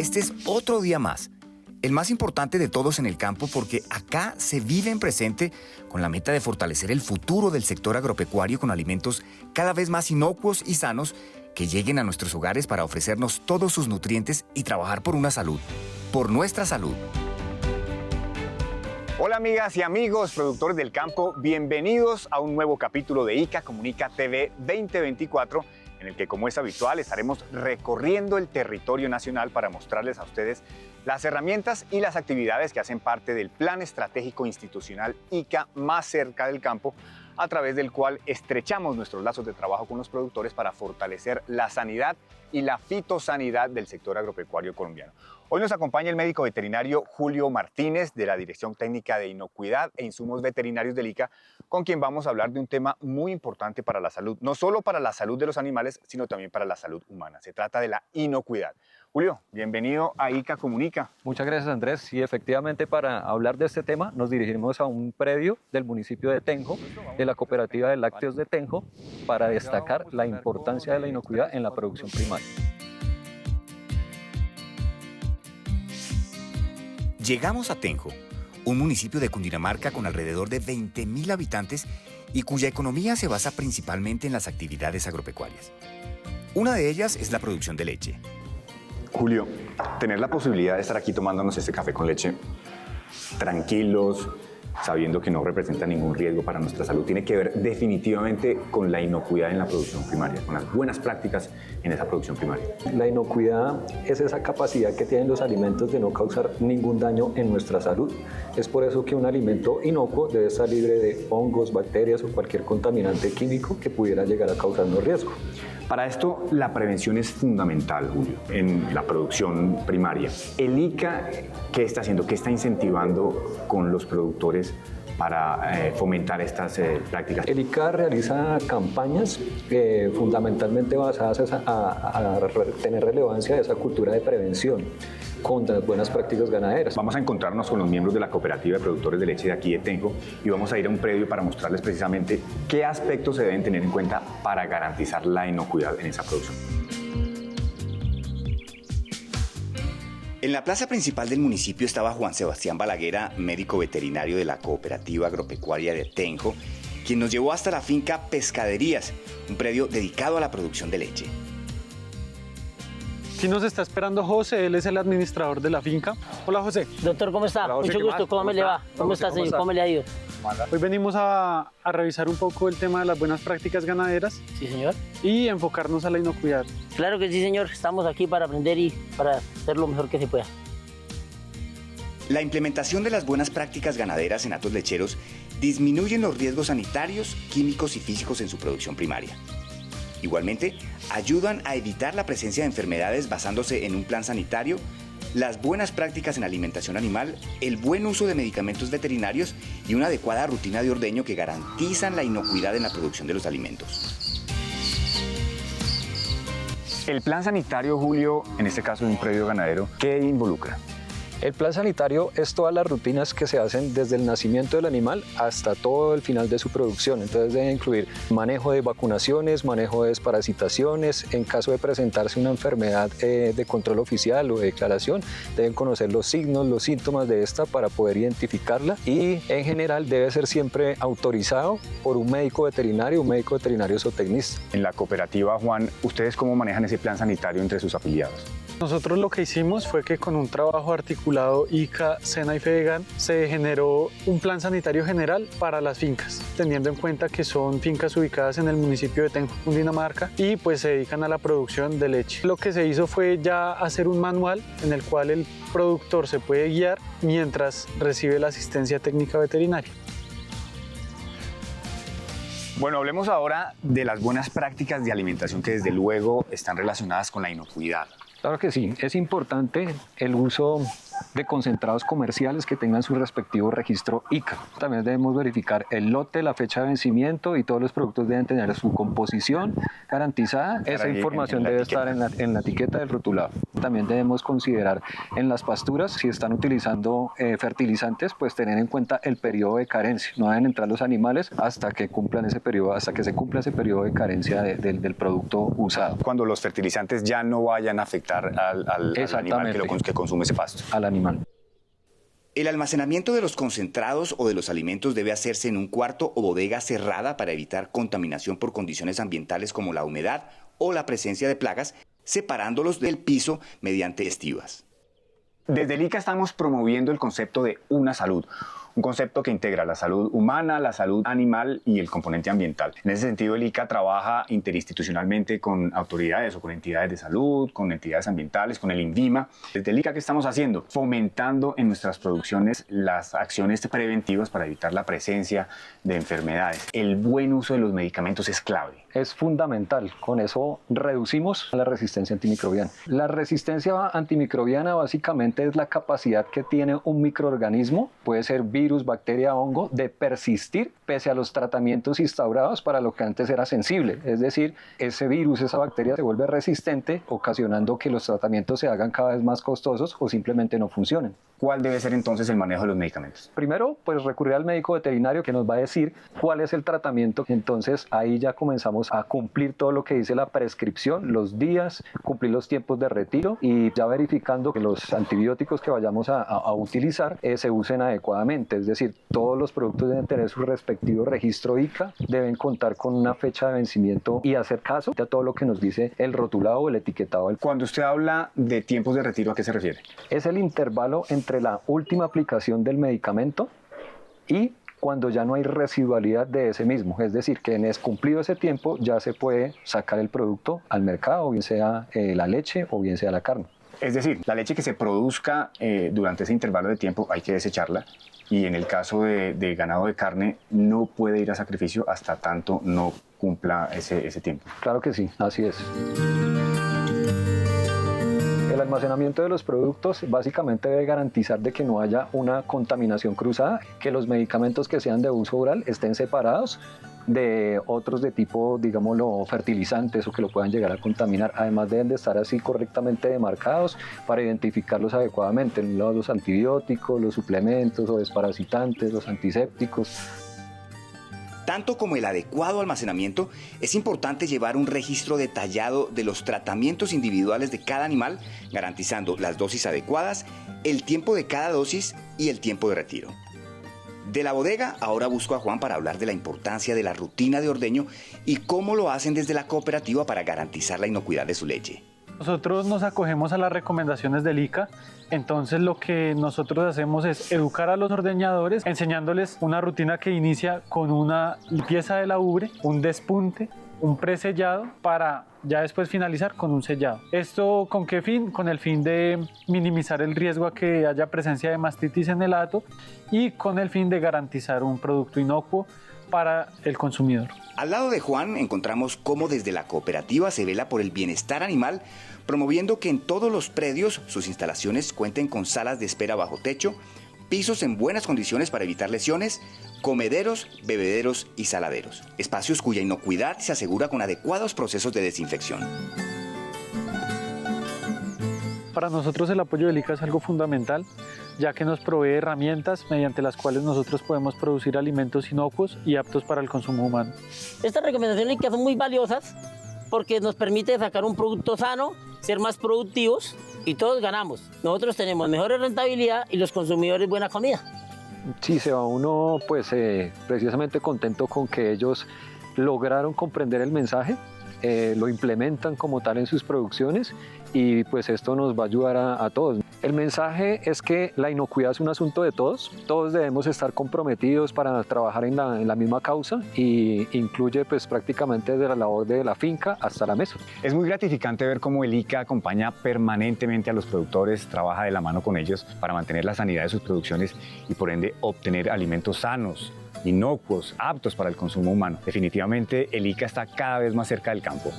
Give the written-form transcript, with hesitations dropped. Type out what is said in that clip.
Este es otro día más, el más importante de todos en el campo porque acá se vive en presente con la meta de fortalecer el futuro del sector agropecuario con alimentos cada vez más inocuos y sanos que lleguen a nuestros hogares para ofrecernos todos sus nutrientes y trabajar por una salud, por nuestra salud. Hola amigas y amigos, productores del campo, bienvenidos a un nuevo capítulo de ICA Comunica TV 2024, en el que, como es habitual, estaremos recorriendo el territorio nacional para mostrarles a ustedes las herramientas y las actividades que hacen parte del Plan Estratégico Institucional ICA Más Cerca del Campo, a través del cual estrechamos nuestros lazos de trabajo con los productores para fortalecer la sanidad y la fitosanidad del sector agropecuario colombiano. Hoy nos acompaña el médico veterinario Julio Martínez de la Dirección Técnica de Inocuidad e Insumos Veterinarios del ICA, con quien vamos a hablar de un tema muy importante para la salud, no solo para la salud de los animales, sino también para la salud humana. Se trata de la inocuidad. Julio, bienvenido a ICA Comunica. Muchas gracias, Andrés. Sí, efectivamente, para hablar de este tema nos dirigimos a un predio del municipio de Tenjo, de la Cooperativa de Lácteos de Tenjo, para destacar la importancia de la inocuidad en la producción primaria. Llegamos a Tenjo, un municipio de Cundinamarca con alrededor de 20.000 habitantes y cuya economía se basa principalmente en las actividades agropecuarias. Una de ellas es la producción de leche. Julio, tener la posibilidad de estar aquí tomándonos este café con leche tranquilos, sabiendo que no representa ningún riesgo para nuestra salud, tiene que ver definitivamente con la inocuidad en la producción primaria, con las buenas prácticas en esa producción primaria. La inocuidad es esa capacidad que tienen los alimentos de no causar ningún daño en nuestra salud. Es por eso que un alimento inocuo debe estar libre de hongos, bacterias o cualquier contaminante químico que pudiera llegar a causarnos riesgo. Para esto, la prevención es fundamental, Julio, en la producción primaria. ¿El ICA qué está haciendo? ¿Qué está incentivando con los productores para fomentar estas prácticas? El ICA realiza campañas fundamentalmente basadas a tener relevancia de esa cultura de prevención contra las buenas prácticas ganaderas. Vamos a encontrarnos con los miembros de la Cooperativa de Productores de Leche de aquí de Tenjo y vamos a ir a un predio para mostrarles precisamente qué aspectos se deben tener en cuenta para garantizar la inocuidad en esa producción. En la plaza principal del municipio estaba Juan Sebastián Balaguera, médico veterinario de la Cooperativa Agropecuaria de Tenjo, quien nos llevó hasta la finca Pescaderías, un predio dedicado a la producción de leche. Aquí nos está esperando José, él es el administrador de la finca. Hola, José. Doctor, ¿cómo está? Hola, José, Mucho gusto, ¿cómo le va? ¿Cómo está, señor? ¿Cómo le ha ido? Hoy venimos a revisar un poco el tema de las buenas prácticas ganaderas Sí, señor. y enfocarnos a la inocuidad. Claro que sí, señor. Estamos aquí para aprender y para hacer lo mejor que se pueda. La implementación de las buenas prácticas ganaderas en hatos lecheros disminuyen los riesgos sanitarios, químicos y físicos en su producción primaria. Igualmente, ayudan a evitar la presencia de enfermedades basándose en un plan sanitario, las buenas prácticas en alimentación animal, el buen uso de medicamentos veterinarios y una adecuada rutina de ordeño que garantizan la inocuidad en la producción de los alimentos. El plan sanitario, Julio, en este caso de un predio ganadero, ¿qué involucra? El plan sanitario es todas las rutinas que se hacen desde el nacimiento del animal hasta todo el final de su producción. Entonces debe incluir manejo de vacunaciones, manejo de desparasitaciones. En caso de presentarse una enfermedad de control oficial o de declaración, deben conocer los signos, los síntomas de esta para poder identificarla y en general debe ser siempre autorizado por un médico veterinario zootecnista. En la cooperativa, Juan, ¿ustedes cómo manejan ese plan sanitario entre sus afiliados? Nosotros lo que hicimos fue que con un trabajo articulado ICA, SENA y FEDEGAN se generó un plan sanitario general para las fincas, teniendo en cuenta que son fincas ubicadas en el municipio de Tenjo, Cundinamarca, y pues se dedican a la producción de leche. Lo que se hizo fue ya hacer un manual en el cual el productor se puede guiar mientras recibe la asistencia técnica veterinaria. Bueno, hablemos ahora de las buenas prácticas de alimentación que desde luego están relacionadas con la inocuidad. Claro que sí, es importante el uso de concentrados comerciales que tengan su respectivo registro ICA. También debemos verificar el lote, la fecha de vencimiento y todos los productos deben tener su composición garantizada. Esa información debe estar en la etiqueta del rotulado. También debemos considerar en las pasturas, si están utilizando fertilizantes, pues tener en cuenta el periodo de carencia. No deben entrar los animales hasta que cumplan ese periodo, hasta que se cumpla ese periodo de carencia del producto usado. Cuando los fertilizantes ya no vayan a afectar al animal que consume ese pasto. Al animal. El almacenamiento de los concentrados o de los alimentos debe hacerse en un cuarto o bodega cerrada para evitar contaminación por condiciones ambientales como la humedad o la presencia de plagas, separándolos del piso mediante estivas. Desde el ICA estamos promoviendo el concepto de una salud. Un concepto que integra la salud humana, la salud animal y el componente ambiental. En ese sentido, el ICA trabaja interinstitucionalmente con autoridades o con entidades de salud, con entidades ambientales, con el INVIMA. Desde el ICA, ¿qué estamos haciendo? Fomentando en nuestras producciones las acciones preventivas para evitar la presencia de enfermedades. El buen uso de los medicamentos es clave. Es fundamental. Con eso reducimos la resistencia antimicrobiana. La resistencia antimicrobiana básicamente es la capacidad que tiene un microorganismo, puede ser virus, bacteria, hongo, de persistir pese a los tratamientos instaurados para lo que antes era sensible. Es decir, ese virus, esa bacteria se vuelve resistente, ocasionando que los tratamientos se hagan cada vez más costosos o simplemente no funcionen. ¿Cuál debe ser entonces el manejo de los medicamentos? Primero, pues recurrir al médico veterinario que nos va a decir cuál es el tratamiento. Entonces ahí ya comenzamos a cumplir todo lo que dice la prescripción, los días, cumplir los tiempos de retiro y ya verificando que los antibióticos que vayamos a utilizar se usen adecuadamente. Es decir, todos los productos deben tener su respectivo registro ICA, deben contar con una fecha de vencimiento y hacer caso a todo lo que nos dice el rotulado o el etiquetado. Cuando usted habla de tiempos de retiro, ¿a qué se refiere? Es el intervalo entre la última aplicación del medicamento y cuando ya no hay residualidad de ese mismo. Es decir, que en cumplido ese tiempo ya se puede sacar el producto al mercado, bien sea la leche o bien sea la carne. Es decir, la leche que se produzca durante ese intervalo de tiempo hay que desecharla y en el caso de ganado de carne no puede ir a sacrificio hasta tanto no cumpla ese tiempo. Claro que sí, así es. El almacenamiento de los productos básicamente debe garantizar de que no haya una contaminación cruzada, que los medicamentos que sean de uso oral estén separados de otros de tipo, digámoslo, fertilizantes o que lo puedan llegar a contaminar. Además deben de estar así correctamente demarcados para identificarlos adecuadamente, los antibióticos, los suplementos o desparasitantes, los antisépticos. Tanto como el adecuado almacenamiento, es importante llevar un registro detallado de los tratamientos individuales de cada animal, garantizando las dosis adecuadas, el tiempo de cada dosis y el tiempo de retiro. De la bodega, ahora busco a Juan para hablar de la importancia de la rutina de ordeño y cómo lo hacen desde la cooperativa para garantizar la inocuidad de su leche. Nosotros nos acogemos a las recomendaciones del ICA, entonces lo que nosotros hacemos es educar a los ordeñadores, enseñándoles una rutina que inicia con una limpieza de la ubre, un despunte, un presellado, para ya después finalizar con un sellado. ¿Esto con qué fin? Con el fin de minimizar el riesgo a que haya presencia de mastitis en el hato y con el fin de garantizar un producto inocuo para el consumidor. Al lado de Juan encontramos cómo desde la cooperativa se vela por el bienestar animal, promoviendo que en todos los predios sus instalaciones cuenten con salas de espera bajo techo, pisos en buenas condiciones para evitar lesiones, comederos, bebederos y saladeros, espacios cuya inocuidad se asegura con adecuados procesos de desinfección. Para nosotros el apoyo del ICA es algo fundamental, ya que nos provee herramientas mediante las cuales nosotros podemos producir alimentos inocuos y aptos para el consumo humano. Estas recomendaciones ICA son muy valiosas porque nos permite sacar un producto sano, ser más productivos y todos ganamos. Nosotros tenemos mejor rentabilidad y los consumidores buena comida. Sí, se va uno pues precisamente contento con que ellos lograron comprender el mensaje, lo implementan como tal en sus producciones y pues esto nos va a ayudar a todos. El mensaje es que la inocuidad es un asunto de todos debemos estar comprometidos para trabajar en la misma causa y incluye pues prácticamente desde la labor de la finca hasta la mesa. Es muy gratificante ver cómo el ICA acompaña permanentemente a los productores, trabaja de la mano con ellos para mantener la sanidad de sus producciones y por ende obtener alimentos sanos, inocuos, aptos para el consumo humano. Definitivamente el ICA está cada vez más cerca del campo.